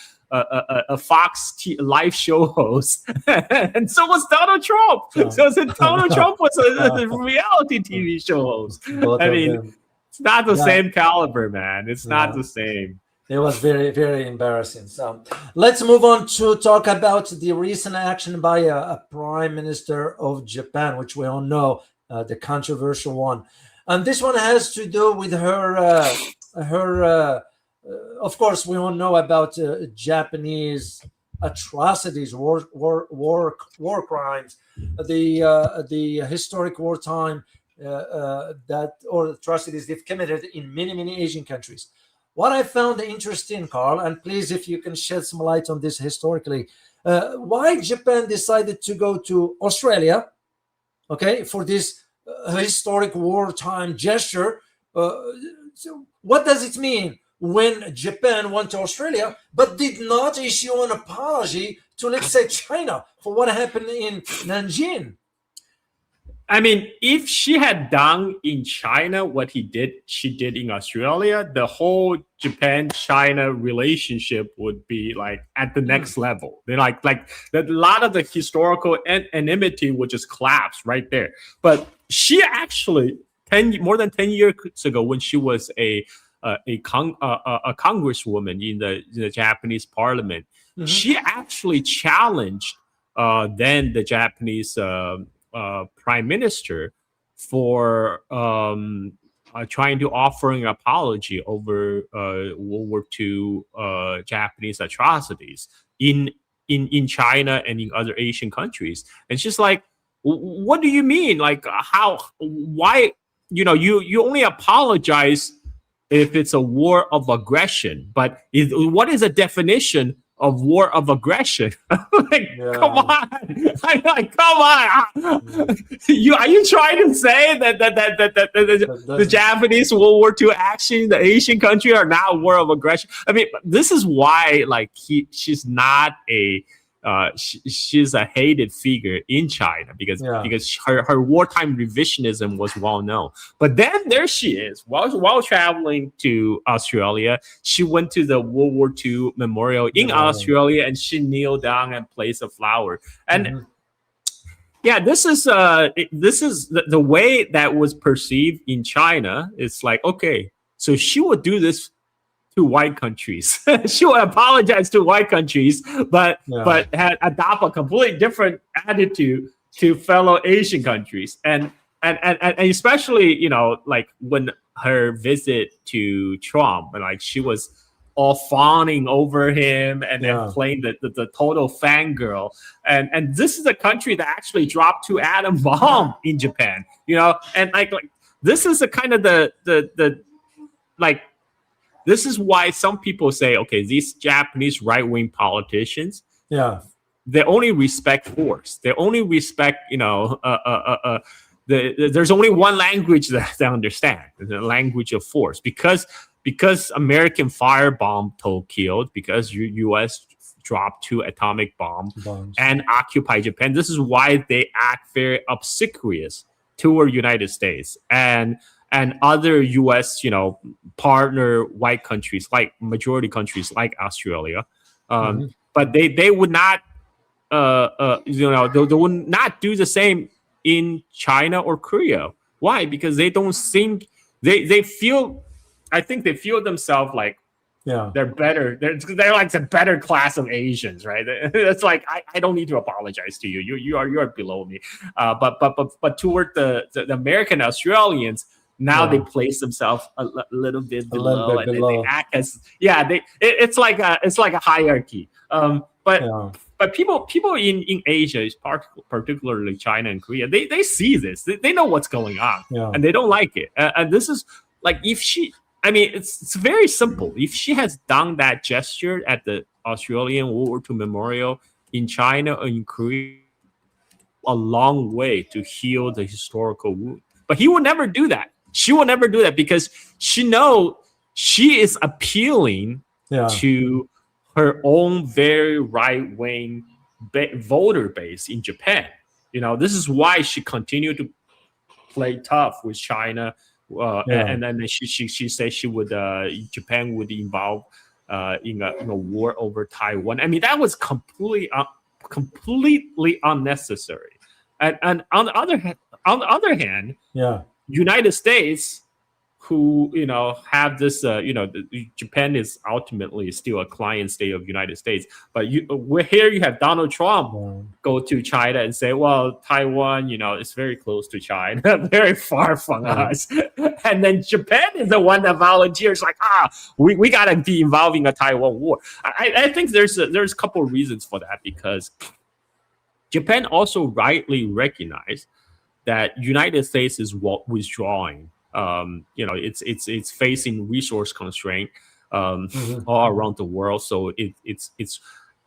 Fox live show host, and so was Donald Trump. So Donald Trump was a reality TV show host. I mean, it's not the same caliber, man. It's not the same. It was very, very embarrassing. So let's move on to talk about the recent action by a prime minister of Japan, which we all know, the controversial one. And this one has to do with her of course, we all know about Japanese atrocities, war crimes, the historic wartime or atrocities they've committed in many Asian countries. What I found interesting, Carl, and please, if you can shed some light on this historically, why Japan decided to go to Australia, okay, for this historic wartime gesture. So what does it mean when Japan went to Australia but did not issue an apology to, let's say, China for what happened in Nanjing? I mean, if she had done in China what she did in Australia, the whole Japan-China relationship would be like at the next level. They're like a lot of the historical enmity would just collapse right there. But she actually more than 10 years ago, when she was a congresswoman in the Japanese parliament, she actually challenged then the Japanese prime minister for trying to offer an apology over World War II Japanese atrocities in China and in other Asian countries. And she's like, what do you mean? Like, why, you only apologize if it's a war of aggression, but what is a definition of war of aggression? Come on! Come on! Are you trying to say that the Japanese World War II action in the Asian country are not war of aggression? I mean, this is why, like, she's not she's a hated figure in China because her wartime revisionism was well known. But then there she is, while traveling to Australia, she went to the World War II memorial in Australia and she kneeled down and placed a flower. And this is the way that was perceived in China. It's like, okay, so she would do this to white countries. She would apologize to white countries, but had adopt a completely different attitude to fellow Asian countries. And especially, like when her visit to Trump, and like she was all fawning over him and then playing the total fangirl. And this is a country that actually dropped 2 atom bomb in Japan, and like this is a kind of the this is why some people say, okay, these Japanese right-wing politicians, they only respect force. They only respect, there's only one language that they understand, the language of force. Because American firebomb Tokyo, because U.S. dropped 2 atomic bombs and occupied Japan. This is why they act very obsequious toward United States and other U.S. partner white countries, like majority countries like Australia, but they would not they would not do the same in China or Korea. Why? Because they don't think they feel. I think they feel themselves like they're better. They're like the better class of Asians, right? It's like I don't need to apologize to you. You are below me. But toward the American Australians. Now they place themselves a little bit below, and they act as it's like a hierarchy. But people in Asia, particularly China and Korea, they see this. They know what's going on, and they don't like it. And this is like it's very simple. If she has done that gesture at the Australian World War II Memorial in China or in Korea, a long way to heal the historical wound. But he will never do that. She will never do that because she knows she is appealing to her own very right-wing voter base in Japan. This is why she continued to play tough with China, and then she said she would Japan would involve in a war over Taiwan. I mean, that was completely unnecessary. And on the other hand, United States, who have this, Japan is ultimately still a client state of United States, but here you have Donald Trump go to China and say, well, Taiwan, it's very close to China, very far from us, and then Japan is the one that volunteers like, we gotta be involved in a Taiwan war. I think there's a couple of reasons for that, because Japan also rightly recognized that United States is withdrawing. It's facing resource constraint all around the world, so it's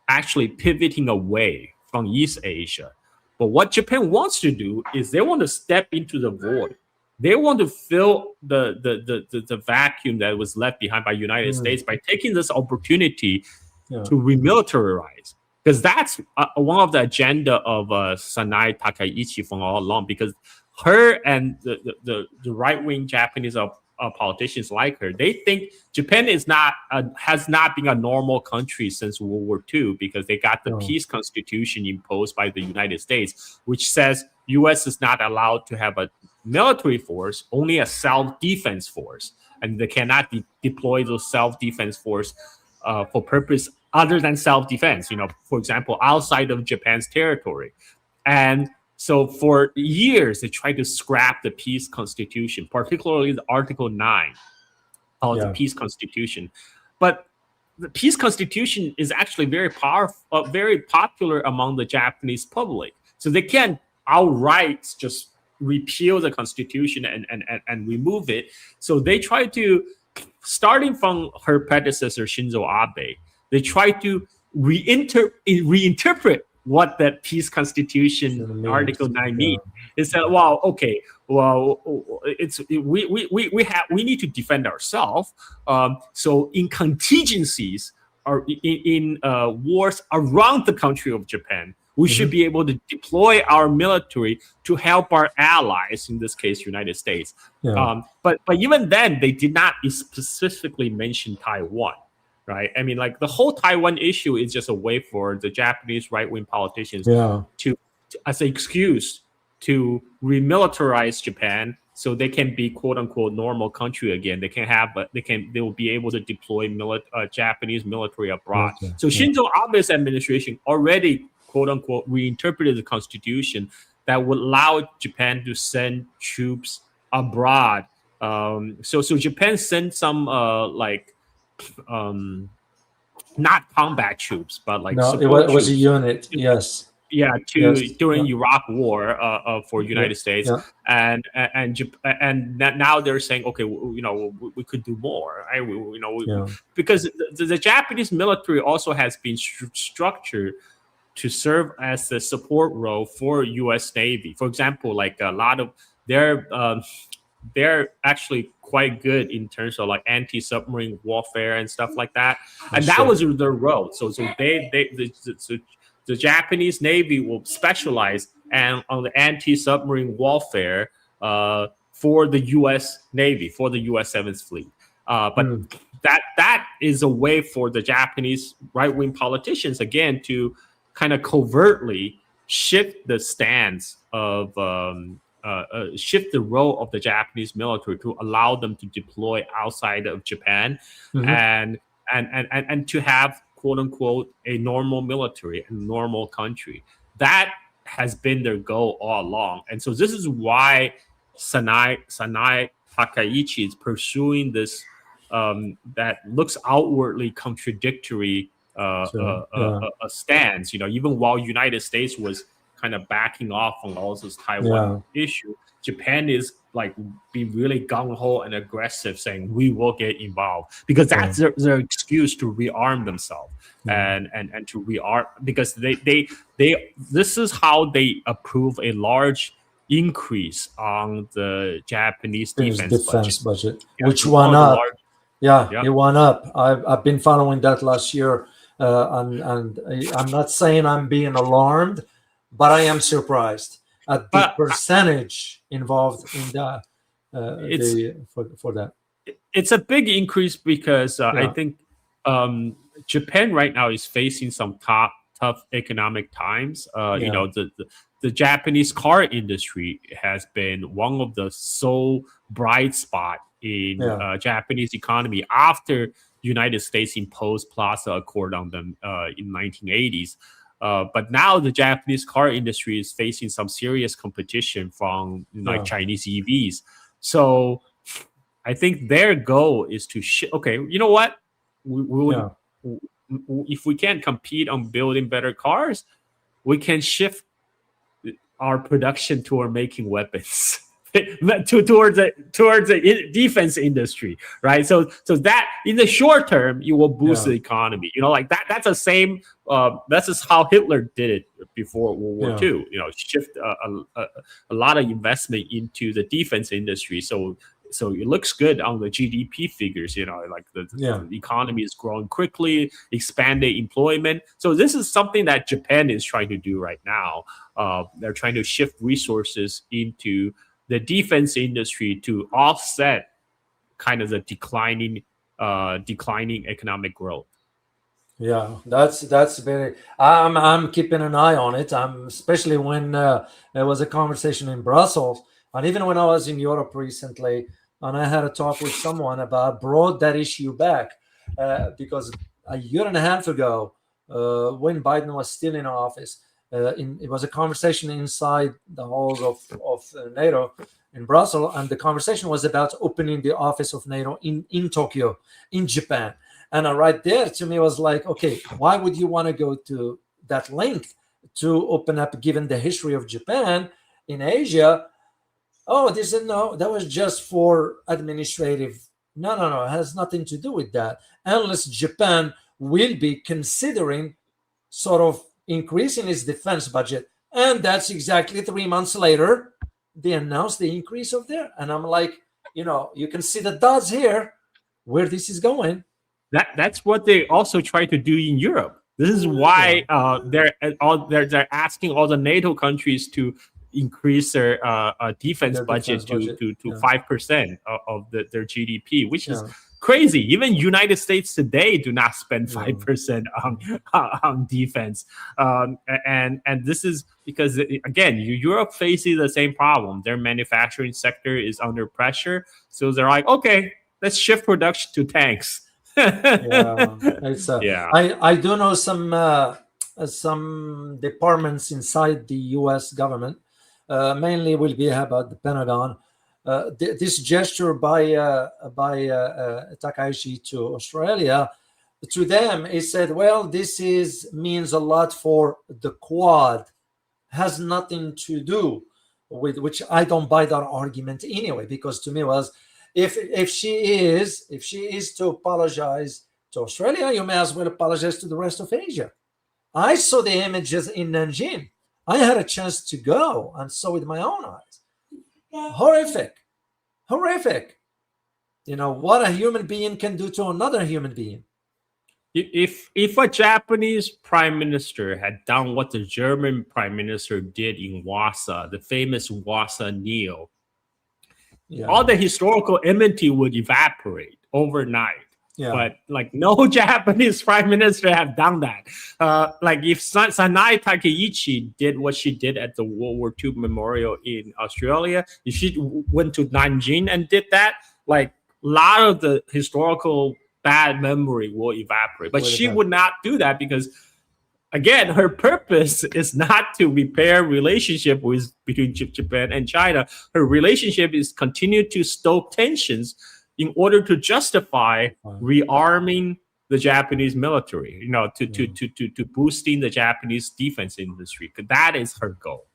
actually pivoting away from East Asia. But what Japan wants to do is they want to step into the void. They want to fill the vacuum that was left behind by United States by taking this opportunity to remilitarize. Because that's one of the agenda of Sanai Takaichi from all along. Because her and the right-wing Japanese politicians like her, they think Japan has not been a normal country since World War II, because they got the peace constitution imposed by the United States, which says U.S. is not allowed to have a military force, only a self-defense force, and they cannot deploy those self-defense force for purpose other than self-defense. For example, outside of Japan's territory. And so for years, they tried to scrap the peace constitution, particularly the Article 9 of the peace constitution. But the peace constitution is actually very powerful, very popular among the Japanese public. So they can't outright just repeal the constitution and remove it. So they try to, starting from her predecessor, Shinzo Abe, they try to reinterpret what that peace constitution Article 9 means. It said, we need to defend ourselves. So in contingencies or in wars around the country of Japan, we should be able to deploy our military to help our allies, in this case, United States. But even then, they did not specifically mention Taiwan. Right. I mean, like the whole Taiwan issue is just a way for the Japanese right-wing politicians to, as an excuse, to remilitarize Japan, so they can be "quote unquote" normal country again. They will be able to deploy Japanese military abroad. So Shinzo Abe's administration already "quote unquote" reinterpreted the constitution that would allow Japan to send troops abroad. So Japan sent some not combat troops, but like it was a unit. During Iraq War for United States, and now they're saying, okay, we could do more, right? Because the Japanese military also has been structured to serve as the support role for U.S. Navy. For example, like a lot of they're actually quite good in terms of like anti-submarine warfare and stuff like that, and that was their role. So the Japanese Navy will specialize on the anti-submarine warfare for the U.S. Navy, for the U.S. 7th Fleet. But that is a way for the Japanese right-wing politicians again to kind of covertly shift the stance of shift the role of the Japanese military to allow them to deploy outside of Japan and to have "quote unquote" a normal military, a normal country. That has been their goal all along. And so this is why Sanai Takaichi is pursuing this that looks outwardly contradictory stance, even while United States was kind of backing off on all this Taiwan issue. Japan is like being really gung ho and aggressive, saying we will get involved because that's their excuse to rearm themselves and to rearm, because they this is how they approve a large increase on the Japanese defense budget, which went up. large, It went up. I've been following that last year, and I'm not saying I'm being alarmed, but I am surprised at the percentage involved in that. For that, it's a big increase because I think Japan right now is facing some tough economic times. You know, the Japanese car industry has been one of the sole bright spot in Japanese economy after United States imposed Plaza Accord on them in 1980s. But now the Japanese car industry is facing some serious competition from like Chinese EVs. So I think their goal is to okay, you know what? If we can't compete on building better cars, we can shift our production toward making weapons. towards the defense industry, right? So that in the short term, you will boost the economy. You know, like that. That's the same. That's just how Hitler did it before World War II. You know, shift a lot of investment into the defense industry. So it looks good on the GDP figures. You know, like the economy is growing quickly, expanded employment. So this is something that Japan is trying to do right now. They're trying to shift resources into the defense industry to offset kind of the declining economic growth. Yeah, that's very. I'm keeping an eye on it. Especially when there was a conversation in Brussels, and even when I was in Europe recently, and I had a talk with someone about brought that issue back because a year and a half ago, when Biden was still in office. It was a conversation inside the halls of NATO in Brussels, and the conversation was about opening the office of NATO in Tokyo, in Japan. And right there, to me, was like, okay, why would you want to go to that length to open up, given the history of Japan in Asia? Oh, they said, no, that was just for administrative. No, it has nothing to do with that. Unless Japan will be considering sort of increasing its defense budget. And that's exactly 3 months later, they announced the increase of there. And I'm like, you know, you can see the dots here where this is going. That's what they also try to do in Europe. This is why they're asking all the NATO countries to increase their defense budget to 5% of their GDP, which is crazy. Even United States today do not spend 5% on defense, and this is because again, Europe faces the same problem. Their manufacturing sector is under pressure, so they're like, okay, let's shift production to tanks. I do know some departments inside the U.S. government, mainly will be about the Pentagon. This gesture by Takahashi to Australia, to them, he said, well, this means a lot for the Quad, has nothing to do with, which I don't buy that argument anyway, because to me was, if she is to apologize to Australia, you may as well apologize to the rest of Asia. I saw the images in Nanjing. I had a chance to go and saw with my own eyes. Horrific. You know what a human being can do to another human being. If a Japanese prime minister had done what the German prime minister did in Wasa, the famous Wasa Neo, all the historical enmity would evaporate overnight. But like no Japanese prime minister have done that. Like if Sanai Takeichi did what she did at the World War II memorial in Australia, if she went to Nanjing and did that, like a lot of the historical bad memory will evaporate. But she would not do that because, again, her purpose is not to repair relationship between Japan and China. Her relationship is continue to stoke tensions in order to justify rearming the Japanese military, you know, to boosting the Japanese defense industry. That is her goal.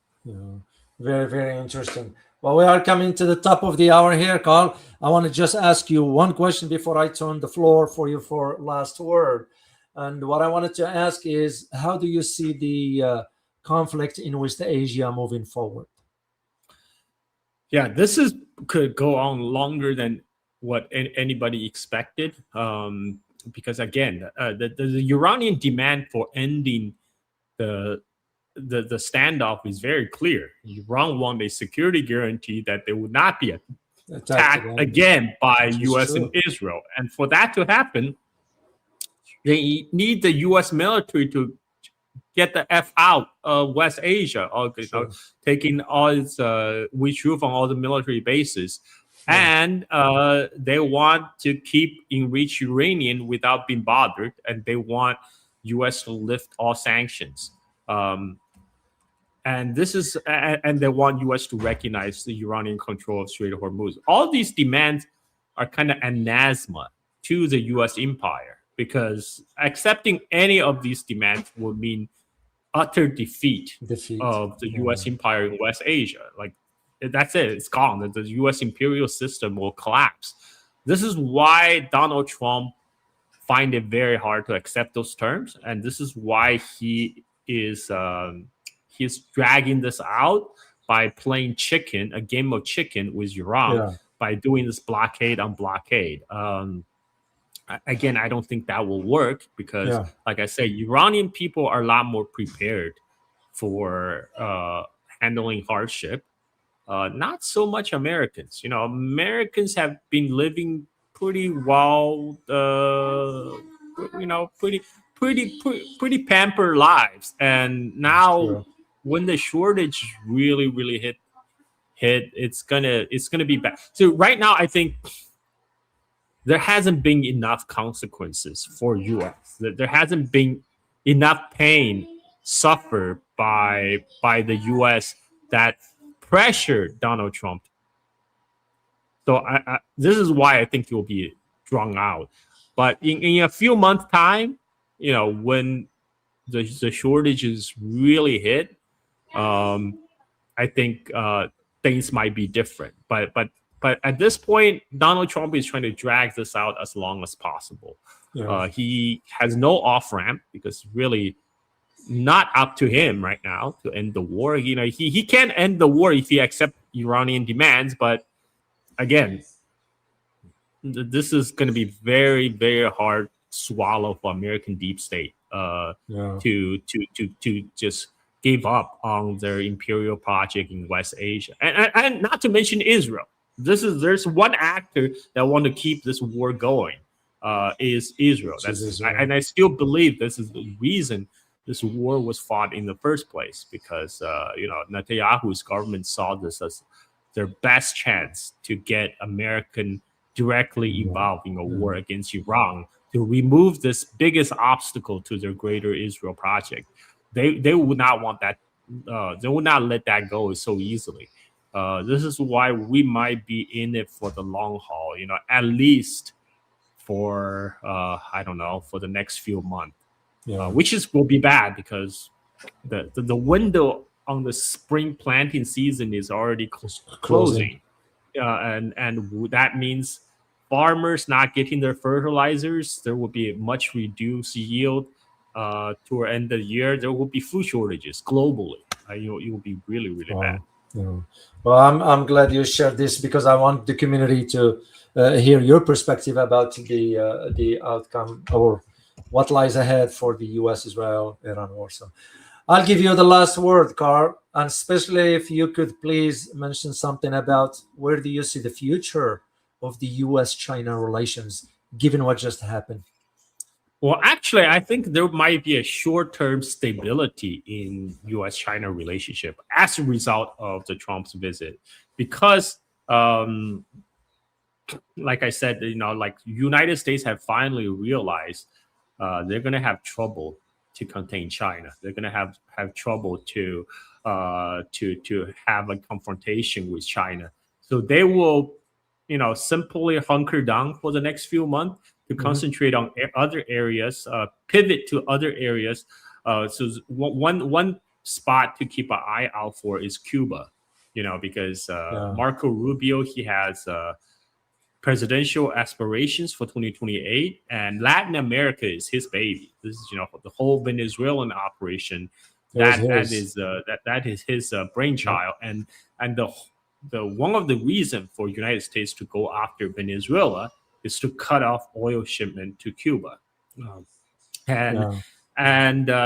Very, very interesting. Well, we are coming to the top of the hour here, Carl. I want to just ask you one question before I turn the floor for you for last word. And what I wanted to ask is, how do you see the conflict in West Asia moving forward? Yeah, this is could go on longer than what anybody expected. Because again, the Iranian demand for ending the the standoff is very clear. Iran want a security guarantee that they would not be Attacked attacked again. again by This is U.S. and true. Israel, and for that to happen, they need the U.S. military to get the f out of West Asia, or Sure. taking all its withdrew from all the military bases, Yeah. and they want to keep enriched uranium without being bothered, and they want U.S. to lift all sanctions. Um, and this is and they want U.S. to recognize the Iranian control of Strait of Hormuz. All these demands are kind of anathema to the U.S. empire, because accepting any of these demands would mean utter defeat Defeat. of the Yeah. U.S. empire in West Asia. Like, that's it; it's gone. The U.S. imperial system will collapse. This is why Donald Trump find it very hard to accept those terms, and this is why he's dragging this out by playing chicken, a game of chicken with Iran, Yeah. by doing this blockade on blockade. Again, I don't think that will work because, Yeah. like I say, Iranian people are a lot more prepared for handling hardship. Not so much Americans. You know, Americans have been living pretty well. Pretty pampered lives, and It's now true. when the shortage really hit, it's gonna be bad. So right now, I think there hasn't been enough consequences for US. There hasn't been enough pain suffered by the US that pressured Donald Trump. So this is why I think it will be drawn out. But in a few months' time, when the shortages really hit, um, I think things might be different. But at this point, Donald Trump is trying to drag this out as long as possible. Yeah. He has no off ramp because really not up to him right now to end the war. He can't end the war if he accepts Iranian demands. But again, this is going to be very hard swallow for American deep state Yeah. to just give up on their imperial project in West Asia, and not to mention Israel. There's one actor that want to keep this war going, is Israel. This is Israel. And I still believe this is the reason this war was fought in the first place, because Netanyahu's government saw this as their best chance to get American directly involved in a war against Iran, to remove this biggest obstacle to their greater Israel project. They would not want that. They would not let that go so easily. This is why we might be in it for the long haul. At least for I don't know, for the next few months, Yeah. which will be bad because the window on the spring planting season is already closing. And that means farmers not getting their fertilizers. There will be a much reduced yield toward end of the year. There will be food shortages globally. It will be really bad. Wow. Yeah. Well, I'm glad you shared this because I want the community to hear your perspective about the outcome or what lies ahead for the U.S. Israel Iran war. So I'll give you the last word, Carl, and especially if you could please mention something about where do you see the future of the U.S.-China relations, given what just happened. Well, actually, I think there might be a short-term stability in U.S.-China relationship as a result of the Trump's visit, because, like I said, like United States have finally realized they're going to have trouble to contain China. They're going to have trouble to have a confrontation with China. So they will, simply hunker down for the next few months to concentrate on other areas, pivot to other areas. So one spot to keep an eye out for is Cuba. because Marco Rubio, he has presidential aspirations for 2028, and Latin America is his baby. This is the whole Venezuelan operation. That is his brainchild, and the one of the reason for United States to go after Venezuela is to cut off oil shipment to Cuba,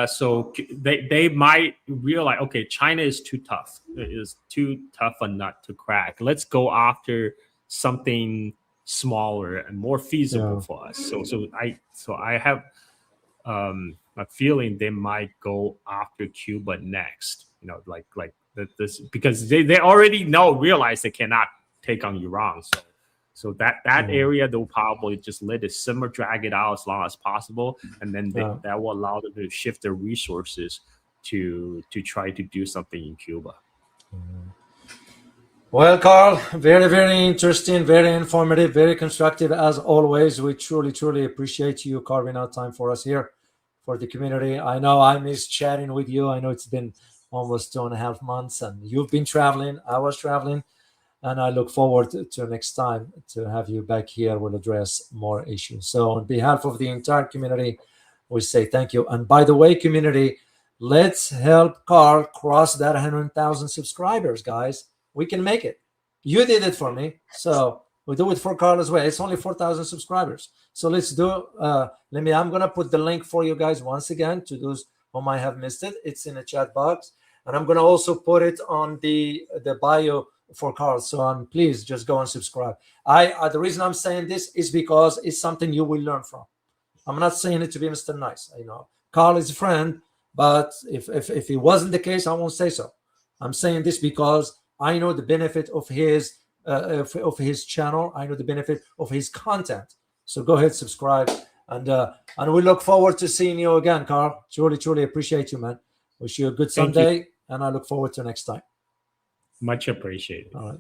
so they might realize, okay, China is too tough. It is too tough a nut to crack. Let's go after something smaller and more feasible for us. So I have a feeling they might go after Cuba next. This, because they already realize they cannot take on Iran. So that area, they'll probably just let it simmer, drag it out as long as possible, and then that will allow them to shift their resources to try to do something in Cuba. Well, Carl, very, very interesting, very informative, very constructive as always. We truly, truly appreciate you carving out time for us here, for the community. I know I miss chatting with you. I know it's been almost 2.5 months, and you've been traveling. I was traveling, and I look forward to next time to have you back here. We'll address more issues. So on behalf of the entire community, we say thank you. And by the way, community, let's help Carl cross that 100,000 subscribers, guys. We can make it. You did it for me, so we do it for Carl as well. It's only 4,000 subscribers, so let's do. I'm gonna put the link for you guys once again to those who might have missed it. It's in the chat box, and I'm gonna also put it on the bio for Carl. So please just go and subscribe. The reason I'm saying this is because it's something you will learn from. I'm not saying it to be Mr. Nice. Carl is a friend, but if it wasn't the case, I won't say so. I'm saying this because I know the benefit of his channel. I know the benefit of his content. So go ahead, subscribe, and we look forward to seeing you again, Carl. Truly, truly appreciate you, man. Wish you a good Sunday, and I look forward to next time. Much appreciated. All right.